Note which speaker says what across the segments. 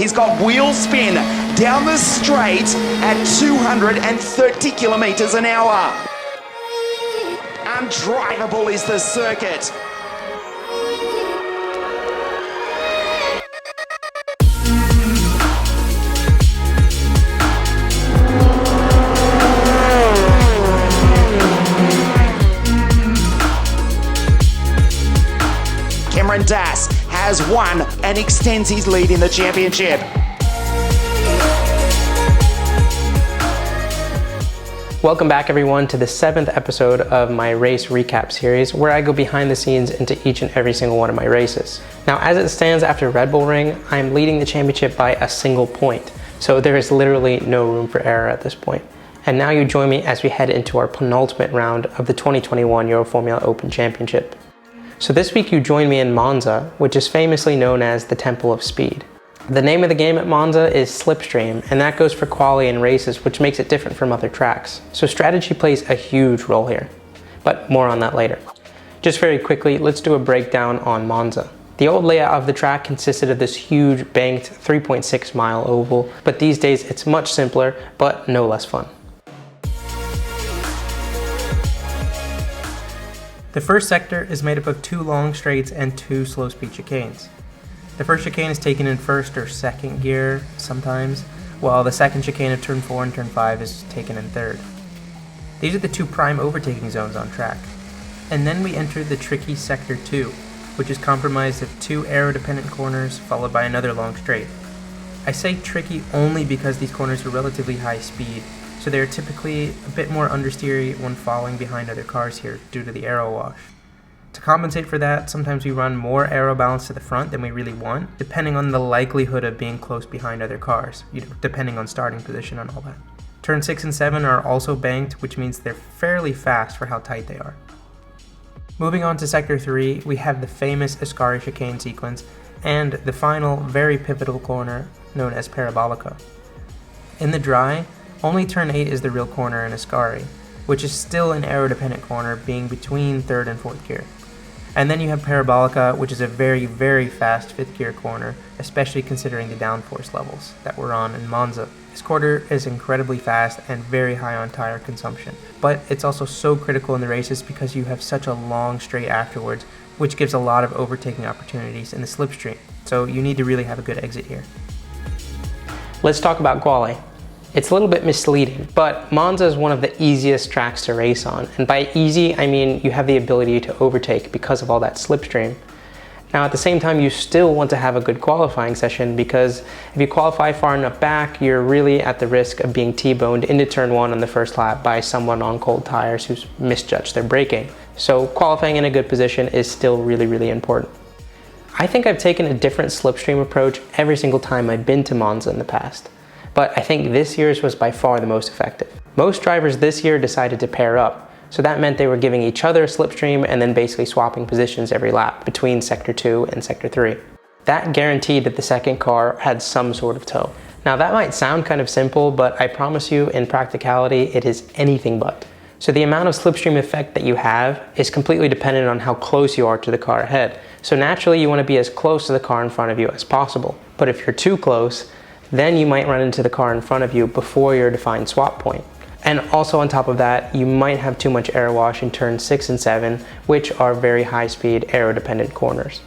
Speaker 1: He's got wheel spin down the straight at 230 kilometers an hour. Undrivable is the circuit. Cameron Das has won and extends his lead in the championship.
Speaker 2: Welcome back everyone to the 7th episode of my race recap series, where I go behind the scenes into each and every single one of my races. Now, as it stands after Red Bull Ring, I'm leading the championship by a single point. So there is literally no room for error at this point. And now you join me as we head into our penultimate round of the 2021 Euroformula Open Championship. So this week you join me in Monza, which is famously known as the Temple of Speed. The name of the game at Monza is Slipstream, and that goes for quali and races, which makes it different from other tracks. So strategy plays a huge role here, but more on that later. Just very quickly, let's do a breakdown on Monza. The old layout of the track consisted of this huge banked 3.6 mile oval, but these days it's much simpler, but no less fun. The first sector is made up of 2 long straights and 2 slow speed chicanes. The first chicane is taken in first or second gear sometimes, while the second chicane of turn 4 and turn 5 is taken in third. These are the 2 prime overtaking zones on track. And then we enter the tricky sector 2, which is comprised of 2 aero-dependent corners followed by another long straight. I say tricky only because these corners are relatively high speed, so they're typically a bit more understeery when falling behind other cars here due to the aero wash. To compensate for that, sometimes we run more aero balance to the front than we really want, depending on the likelihood of being close behind other cars, depending on starting position and all that. Turn 6 and 7 are also banked, which means they're fairly fast for how tight they are. Moving on to sector 3, we have the famous Ascari chicane sequence and the final, very pivotal corner known as Parabolica. In the dry, only turn 8 is the real corner in Ascari, which is still an aero-dependent corner, being between 3rd and 4th gear. And then you have Parabolica, which is a very, very fast 5th gear corner, especially considering the downforce levels that we're on in Monza. This corner is incredibly fast and very high on tire consumption, but it's also so critical in the races because you have such a long straight afterwards, which gives a lot of overtaking opportunities in the slipstream. So you need to really have a good exit here. Let's talk about Quali. It's a little bit misleading, but Monza is one of the easiest tracks to race on. And by easy, I mean you have the ability to overtake because of all that slipstream. Now at the same time, you still want to have a good qualifying session, because if you qualify far enough back, you're really at the risk of being T-boned into turn 1 on the first lap by someone on cold tires who's misjudged their braking. So qualifying in a good position is still really, really important. I think I've taken a different slipstream approach every single time I've been to Monza in the past. But I think this year's was by far the most effective. Most drivers this year decided to pair up, so that meant they were giving each other a slipstream and then basically swapping positions every lap between sector 2 and sector 3. That guaranteed that the second car had some sort of tow. Now that might sound kind of simple, but I promise you in practicality it is anything but. So the amount of slipstream effect that you have is completely dependent on how close you are to the car ahead. So naturally you want to be as close to the car in front of you as possible. But if you're too close, then you might run into the car in front of you before your defined swap point. And also on top of that, you might have too much air wash in turns 6 and 7, which are very high speed aero-dependent corners.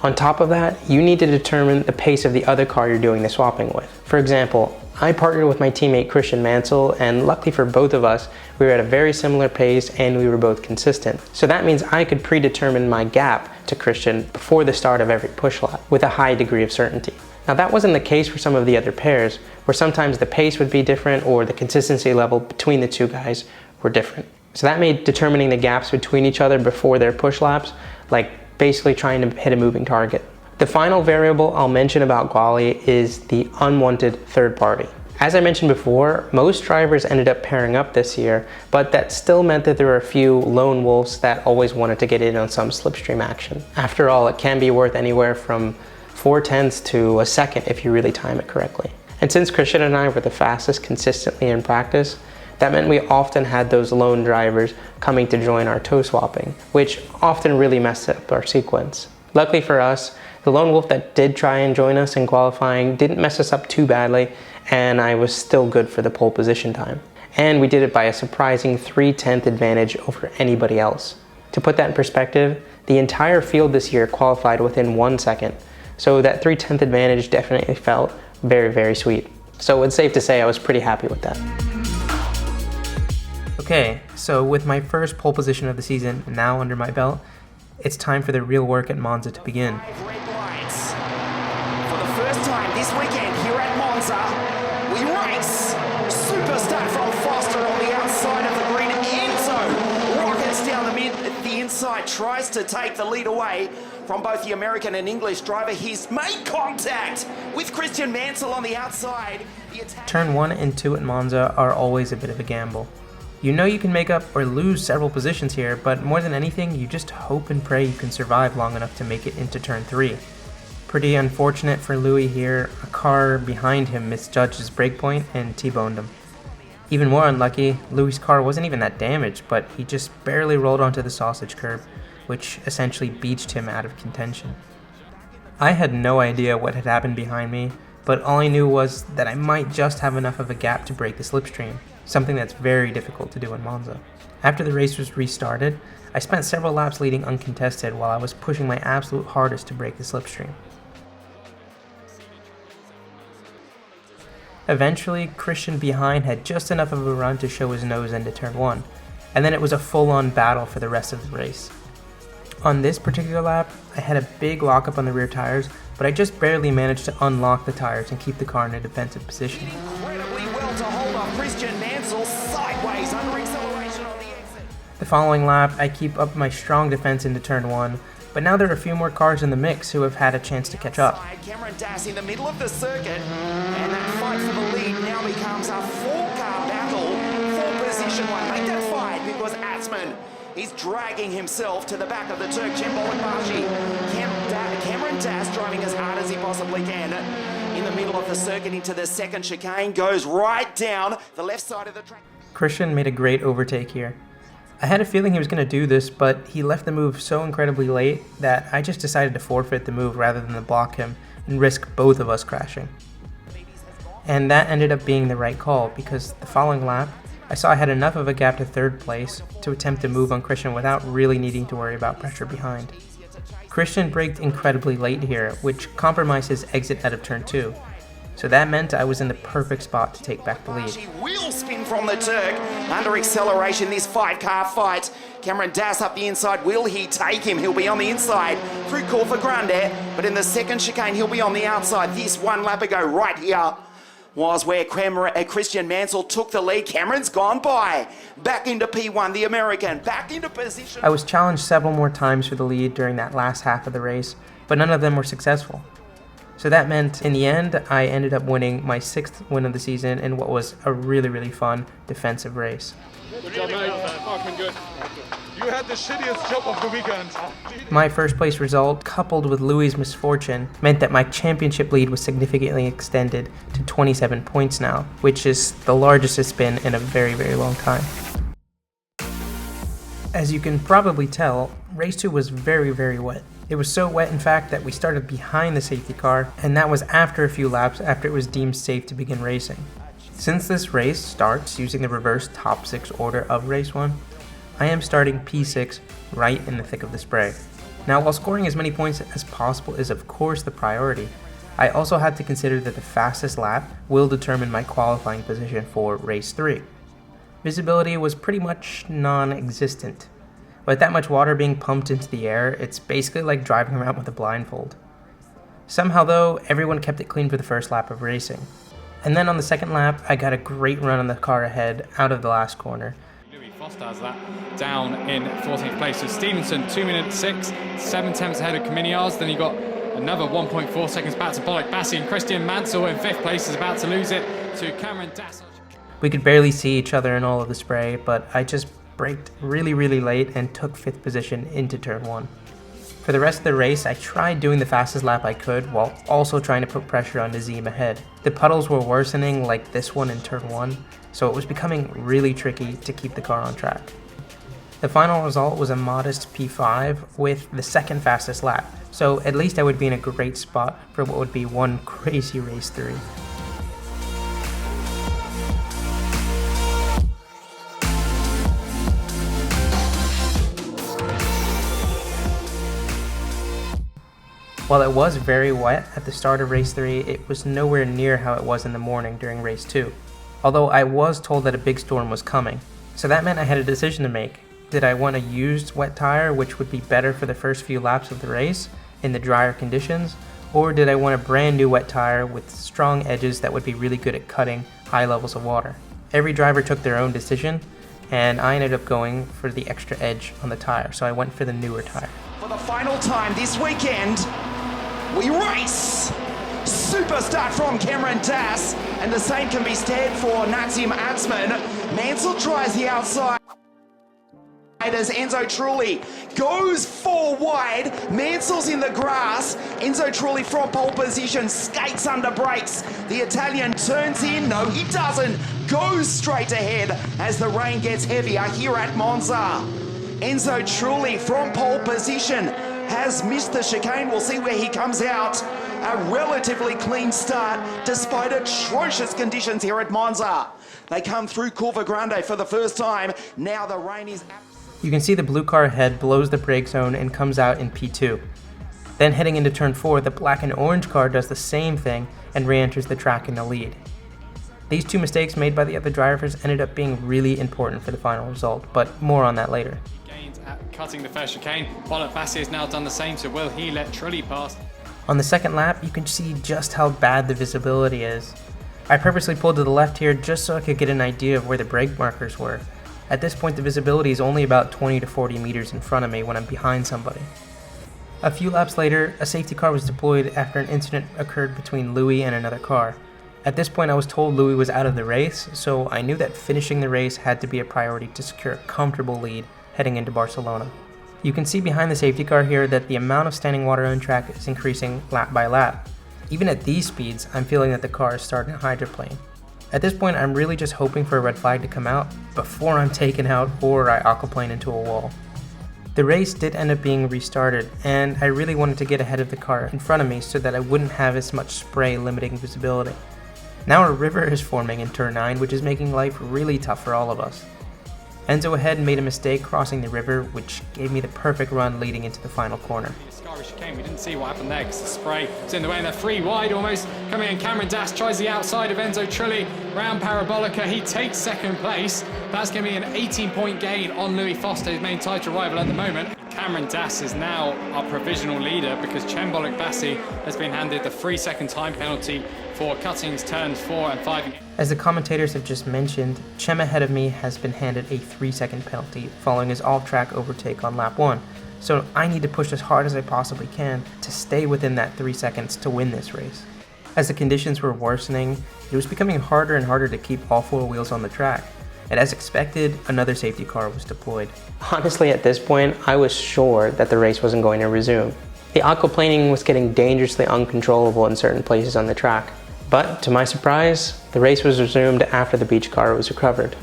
Speaker 2: On top of that, you need to determine the pace of the other car you're doing the swapping with. For example, I partnered with my teammate Christian Mansell, and luckily for both of us, we were at a very similar pace and we were both consistent. So that means I could predetermine my gap to Christian before the start of every push lap with a high degree of certainty. Now that wasn't the case for some of the other pairs, where sometimes the pace would be different or the consistency level between the 2 guys were different. So that made determining the gaps between each other before their push laps like basically trying to hit a moving target. The final variable I'll mention about Quali is the unwanted third party. As I mentioned before, most drivers ended up pairing up this year, but that still meant that there were a few lone wolves that always wanted to get in on some slipstream action. After all, it can be worth anywhere from 4/10 to a second if you really time it correctly. And since Christian and I were the fastest consistently in practice, that meant we often had those lone drivers coming to join our tow swapping, which often really messed up our sequence. Luckily for us, The lone wolf that did try and join us in qualifying didn't mess us up too badly, and I was still good for the pole position time. And we did it by a surprising 3/10 advantage over anybody else. To put that in perspective, the entire field this year qualified within 1 second. So that 3/10 advantage definitely felt very, very sweet. So it's safe to say I was pretty happy with that. Okay, so with my first pole position of the season now under my belt, it's time for the real work at Monza to begin.
Speaker 1: Red lights. For the first time this weekend here at Monza, we race. Superstar from Foster on the outside of the green. Enzo rockets down the inside, tries to take the lead away from both the American and English driver. He's made contact with Christian Mansell on the outside.
Speaker 2: Turn 1 and 2 at Monza are always a bit of a gamble. You know you can make up or lose several positions here, but more than anything, you just hope and pray you can survive long enough to make it into turn 3. Pretty unfortunate for Louis here, a car behind him misjudged his brake point and T-boned him. Even more unlucky, Louis' car wasn't even that damaged, but he just barely rolled onto the sausage curb, which essentially beached him out of contention. I had no idea what had happened behind me, but all I knew was that I might just have enough of a gap to break the slipstream, something that's very difficult to do in Monza. After the race was restarted, I spent several laps leading uncontested while I was pushing my absolute hardest to break the slipstream. Eventually, Christian behind had just enough of a run to show his nose into turn 1, and then it was a full-on battle for the rest of the race. On this particular lap, I had a big lockup on the rear tires, but I just barely managed to unlock the tires and keep the car in a defensive position.
Speaker 1: Incredibly well to hold off Christian Mansell sideways under acceleration on the exit.
Speaker 2: The following lap, I keep up my strong defense into turn 1, but now there are a few more cars in the mix who have had a chance to catch up.
Speaker 1: Cameron Dass in the middle of the circuit, and that fight for the lead now becomes a four-car battle for position 1. Make that fight because Atzman is dragging himself to the back of the Turk, Cembol and Bashi. Cameron Dass driving as hard as he possibly can in the middle of the circuit into the second chicane, goes right down the left side of the track.
Speaker 2: Christian made a great overtake here. I had a feeling he was going to do this, but he left the move so incredibly late that I just decided to forfeit the move rather than to block him and risk both of us crashing. And that ended up being the right call because the following lap, I saw I had enough of a gap to third place to attempt to move on Christian without really needing to worry about pressure behind. Christian braked incredibly late here, which compromised his exit out of turn 2. So that meant I was in the perfect spot to take back the lead.
Speaker 1: Wheel spin from the Turk under acceleration, this 5-car fight. Cameron Dass up the inside. Will he take him? He'll be on the inside through Corfa Grande, but in the second chicane he'll be on the outside. This one lap ago right here was where Christian Mansell took the lead. Cameron's gone by. Back into P1, the American, back into position.
Speaker 2: I was challenged several more times for the lead during that last half of the race, but none of them were successful. So that meant, in the end, I ended up winning my 6th win of the season in what was a really, really fun defensive race.
Speaker 3: Good job, mate. Fucking good. You had the shittiest job of the weekend.
Speaker 2: My first place result, coupled with Louis' misfortune, meant that my championship lead was significantly extended to 27 points now, which is the largest it's been in a very, very long time. As you can probably tell, race 2 was very, very wet. It was so wet, in fact, that we started behind the safety car, and that was after a few laps after it was deemed safe to begin racing. Since this race starts using the reverse top 6 order of race 1, I am starting P6 right in the thick of the spray. Now, while scoring as many points as possible is of course the priority, I also had to consider that the fastest lap will determine my qualifying position for race 3. Visibility was pretty much non-existent. With that much water being pumped into the air, it's basically like driving around with a blindfold. Somehow though, everyone kept it clean for the first lap of racing. And then on the second lap, I got a great run on the car ahead out of the last corner.
Speaker 4: Louis Foster has that down in 14th place. So Stevenson 2 minutes 6, 7/10 ahead of Caminiars. Then you got another 1.4 seconds back to Bollock Bassi, and Christian Mansell in 5th place is about to lose it to Cameron Dass.
Speaker 2: We could barely see each other in all of the spray, but I just braked really, really late and took 5th position into turn 1. For the rest of the race, I tried doing the fastest lap I could while also trying to put pressure on Nazim ahead. The puddles were worsening like this one in turn 1, so it was becoming really tricky to keep the car on track. The final result was a modest P5 with the second fastest lap, so at least I would be in a great spot for what would be one crazy race 3. While it was very wet at the start of race 3, it was nowhere near how it was in the morning during race 2, although I was told that a big storm was coming, so that meant I had a decision to make. Did I want a used wet tire, which would be better for the first few laps of the race in the drier conditions, or did I want a brand new wet tire with strong edges that would be really good at cutting high levels of water? Every driver took their own decision, and I ended up going for the extra edge on the tire, so I went for the newer tire.
Speaker 1: For the final time this weekend, we race! Super start from Cameron Das, and the same can be said for Nazim Atzman. Mansell tries the outside as Enzo Trulli goes 4 wide. Mansell's in the grass. Enzo Trulli from pole position, skates under brakes. The Italian turns in. No, he doesn't. Goes straight ahead as the rain gets heavier here at Monza. Enzo Trulli from pole position has missed the chicane. We'll see where he comes out. A relatively clean start despite atrocious conditions here at Monza. They come through Curva Grande for the first time. Now the rain is...
Speaker 2: You can see the blue car ahead blows the brake zone and comes out in P2. Then heading into turn 4, the black and orange car does the same thing and re-enters the track in the lead. These 2 mistakes made by the other drivers ended up being really important for the final result, but more on that later.
Speaker 4: Cutting the first chicane. Pollock Bassi has now done the same, so will he let Trulli pass?
Speaker 2: On the second lap, you can see just how bad the visibility is. I purposely pulled to the left here just so I could get an idea of where the brake markers were. At this point, the visibility is only about 20 to 40 meters in front of me when I'm behind somebody. A few laps later, a safety car was deployed after an incident occurred between Louis and another car. At this point, I was told Louis was out of the race, so I knew that finishing the race had to be a priority to secure a comfortable lead heading into Barcelona. You can see behind the safety car here that the amount of standing water on track is increasing lap by lap. Even at these speeds, I'm feeling that the car is starting to hydroplane. At this point, I'm really just hoping for a red flag to come out before I'm taken out or I aquaplane into a wall. The race did end up being restarted, and I really wanted to get ahead of the car in front of me so that I wouldn't have as much spray limiting visibility. Now a river is forming in turn 9, which is making life really tough for all of us. Enzo ahead made a mistake crossing the river, which gave me the perfect run leading into the final corner.
Speaker 4: Chicane. We didn't see what happened there because the spray was in the way, and they're 3 wide almost. Coming in, Cameron Das tries the outside of Enzo Trulli round Parabolica. He takes second place. That's going to be an 18-point gain on Louis Foster, his main title rival at the moment. Cameron Das is now our provisional leader because Chembolic Bassi has been handed the 3-second time penalty for cutting turns 4 and 5.
Speaker 2: As the commentators have just mentioned, Chem ahead of me has been handed a 3-second penalty following his off-track overtake on lap 1. So I need to push as hard as I possibly can to stay within that 3 seconds to win this race. As the conditions were worsening, it was becoming harder and harder to keep all 4 wheels on the track. And as expected, another safety car was deployed. Honestly, at this point, I was sure that the race wasn't going to resume. The aquaplaning was getting dangerously uncontrollable in certain places on the track. But to my surprise, the race was resumed after the beach car was recovered.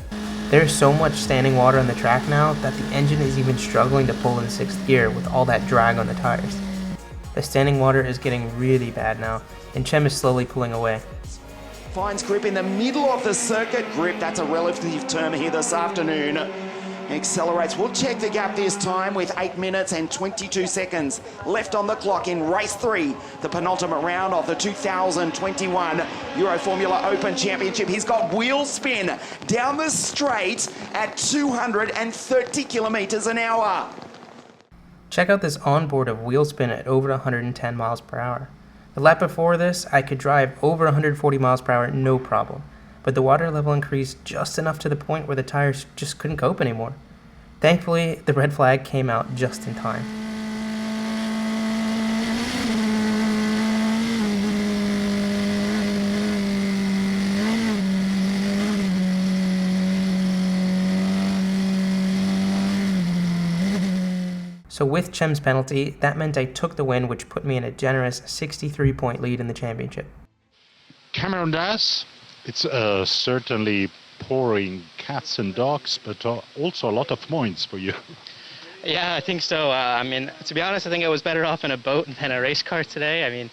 Speaker 2: There's so much standing water on the track now that the engine is even struggling to pull in 6th gear with all that drag on the tires. The standing water is getting really bad now, and Chem is slowly pulling away.
Speaker 1: Finds grip in the middle of the circuit. Grip, that's a relative term here this afternoon. Accelerates. We'll check the gap this time with 8 minutes and 22 seconds left on the clock in race 3, the penultimate round of the 2021 Euro Formula Open Championship. He's got wheel spin down the straight at 230 kilometers an hour.
Speaker 2: Check out this onboard of wheel spin at over 110 miles per hour. The lap before this, I could drive over 140 miles per hour no problem, but the water level increased just enough to the point where the tires just couldn't cope anymore. Thankfully, the red flag came out just in time. So with Chem's penalty, that meant I took the win, which put me in a generous 63-point lead in the championship.
Speaker 5: Cameron Das, it's certainly pouring cats and dogs, but also a lot of points for you.
Speaker 6: Yeah, I think so. I mean, to be honest, I think I was better off in a boat than a race car today. I mean,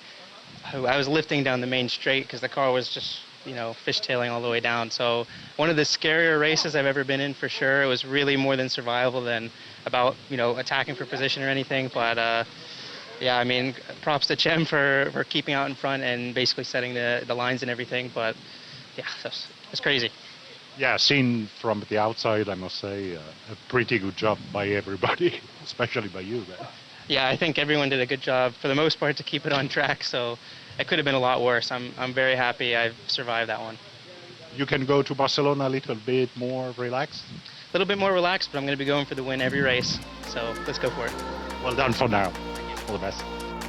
Speaker 6: I was lifting down the main straight because the car was just, fishtailing all the way down. So one of the scarier races I've ever been in for sure. It was really more than survival than about, attacking for position or anything. But yeah, I mean, props to Chem for keeping out in front and basically setting the lines and everything. But yeah, it's crazy.
Speaker 5: Yeah, seen from the outside, I must say, a pretty good job by everybody, especially by you. Man.
Speaker 6: Yeah, I think everyone did a good job for the most part to keep it on track. So it could have been a lot worse. I'm very happy I've survived that one.
Speaker 5: You can go to Barcelona a little bit more relaxed?
Speaker 6: A little bit more relaxed, but I'm going to be going for the win every race. So let's go for it.
Speaker 5: Well done for now. All the best.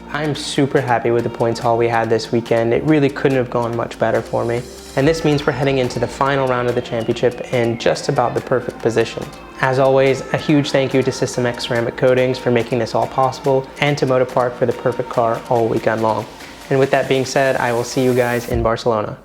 Speaker 2: I'm super happy with the points haul we had this weekend. It really couldn't have gone much better for me. And this means we're heading into the final round of the championship in just about the perfect position. As always, a huge thank you to System X Ceramic Coatings for making this all possible, and to Motorpark for the perfect car all weekend long. And with that being said, I will see you guys in Barcelona.